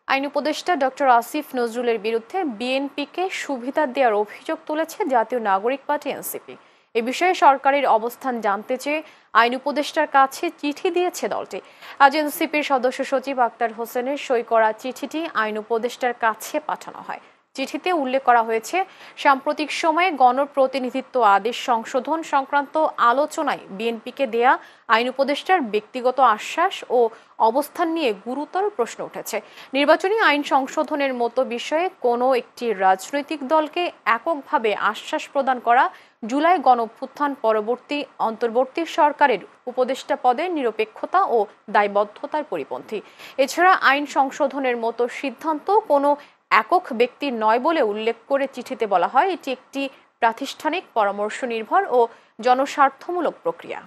আইন উপদেষ্টা ডক্টর আসিফ নজরুলের বিরুদ্ধে বিএনপিকে সুবিধা দেওয়ার অভিযোগ তুলেছে জাতীয় নাগরিক পার্টি এনসিপি। এ বিষয়ে সরকারের অবস্থান জানতে চেয়ে আইন উপদেষ্টার কাছে চিঠি দিয়েছে দলটি। আজ এনসিপির সদস্য সচিব আক্তার হোসেনের সই করা চিঠিটি আইন উপদেষ্টার কাছে পাঠানো হয়। চিঠিতে উল্লেখ করা হয়েছে, সাম্প্রতিক সময়ে গণপ্রতিনিধিত্ব আদেশ সংশোধন সংক্রান্ত আলোচনায় বিএনপিকে দেয়া আইন উপদেষ্টার ব্যক্তিগত আশ্বাস ও অবস্থান নিয়ে গুরুতর প্রশ্ন উঠেছে। নির্বাচনী আইন সংশোধনের মতো বিষয়ে কোনো একটি রাজনৈতিক দলকে এককভাবে আশ্বাস প্রদান করা জুলাই গণঅভ্যুত্থান পরবর্তী অন্তর্বর্তী সরকারের উপদেষ্টা পদের নিরপেক্ষতা ও দায়বদ্ধতার পরিপন্থী। এছাড়া আইন সংশোধনের মতো সিদ্ধান্ত কোনো একক ব্যক্তির নয় বলে উল্লেখ করে চিঠিতে বলা হয়, এটি একটি প্রাতিষ্ঠানিক পরামর্শ নির্ভর ও জনস্বার্থমূলক প্রক্রিয়া।